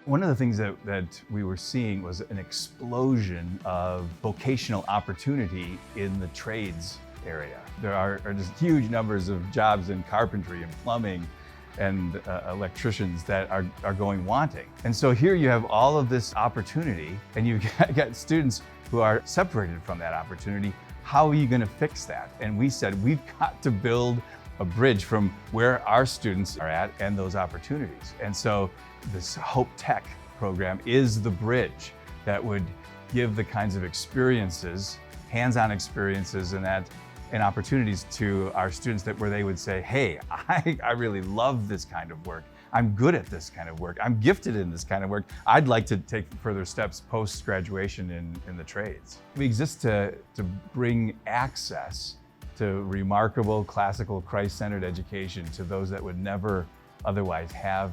One of the things that we were seeing was an explosion of vocational opportunity in the trades area. There are just huge numbers of jobs in carpentry and plumbing and electricians that are going wanting. And so here you have all of this opportunity, and you've got students who are separated from that opportunity. How are you going to fix that? And we said, we've got to build a bridge from where our students are at and those opportunities. And so this HopeTech program is the bridge that would give the kinds of experiences, hands-on experiences and opportunities to our students where they would say, hey, I really love this kind of work. I'm good at this kind of work. I'm gifted in this kind of work. I'd like to take further steps post-graduation in the trades. We exist to bring access to remarkable, classical, Christ-centered education to those that would never otherwise have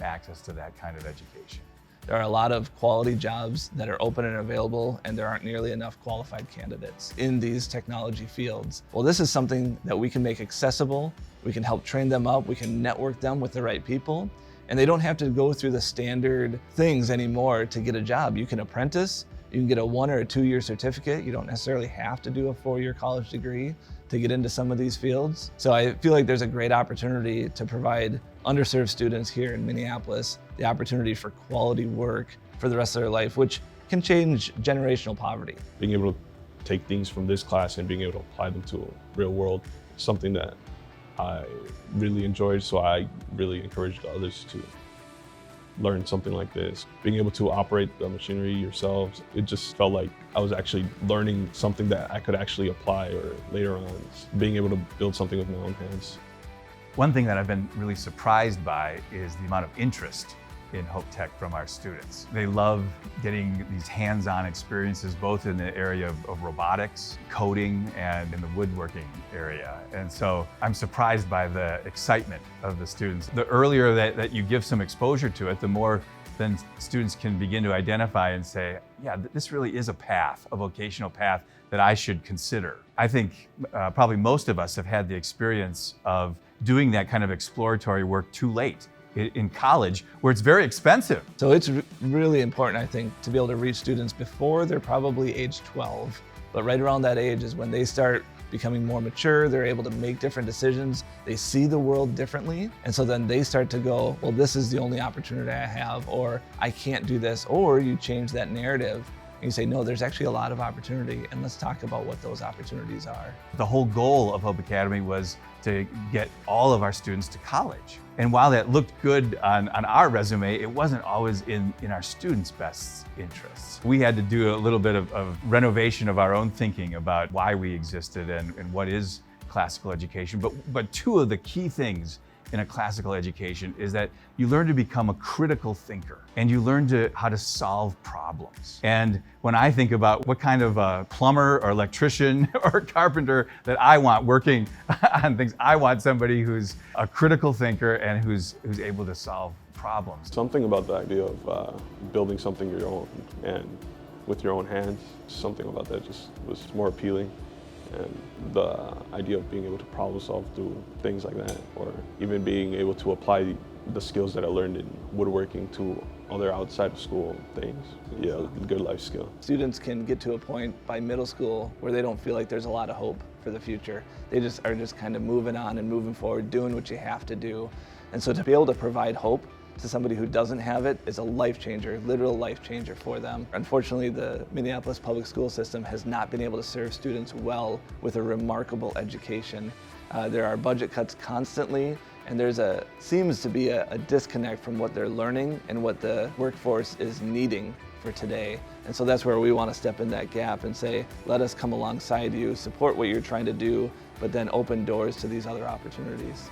access to that kind of education. There are a lot of quality jobs that are open and available, and there aren't nearly enough qualified candidates in these technology fields. Well, this is something that we can make accessible. We can help train them up. We can network them with the right people, and they don't have to go through the standard things anymore to get a job. You can apprentice. You can get a 1 or a 2-year certificate. You don't necessarily have to do a 4-year college degree to get into some of these fields. So I feel like there's a great opportunity to provide underserved students here in Minneapolis the opportunity for quality work for the rest of their life, which can change generational poverty. Being able to take things from this class and being able to apply them to real world is something that I really enjoyed, so I really encouraged others to learn something like this. Being able to operate the machinery yourselves, it just felt like I was actually learning something that I could actually apply or later on, being able to build something with my own hands. One thing that I've been really surprised by is the amount of interest in HopeTech from our students. They love getting these hands-on experiences, both in the area of robotics, coding, and in the woodworking area. And so I'm surprised by the excitement of the students. The earlier that you give some exposure to it, the more then students can begin to identify and say, yeah, this really is a path, a vocational path that I should consider. I think probably most of us have had the experience of doing that kind of exploratory work too late in college, where it's very expensive. So it's really important, I think, to be able to reach students before they're probably age 12. But right around that age is when they start becoming more mature, they're able to make different decisions, they see the world differently, and so then they start to go, well, this is the only opportunity I have, or I can't do this, or you change that narrative and you say, no, there's actually a lot of opportunity, and let's talk about what those opportunities are. The whole goal of Hope Academy was to get all of our students to college. And while that looked good on our resume, it wasn't always in our students' best interests. We had to do a little bit of renovation of our own thinking about why we existed and what is classical education. But two of the key things in a classical education is that you learn to become a critical thinker and you learn how to solve problems. And when I think about what kind of a plumber or electrician or carpenter that I want working on things, I want somebody who's a critical thinker and who's able to solve problems. Something about the idea of building something your own and with your own hands, something about that just was more appealing. And the idea of being able to problem solve through things like that, or even being able to apply the skills that I learned in woodworking to other outside of school things. Yeah, good life skill. Students can get to a point by middle school where they don't feel like there's a lot of hope for the future. They just are kind of moving on and moving forward, doing what you have to do. And so to be able to provide hope to somebody who doesn't have it is a life changer, literal life changer for them. Unfortunately, the Minneapolis public school system has not been able to serve students well with a remarkable education. There are budget cuts constantly, and seems to be a disconnect from what they're learning and what the workforce is needing for today. And so that's where we want to step in that gap and say, let us come alongside you, support what you're trying to do, but then open doors to these other opportunities.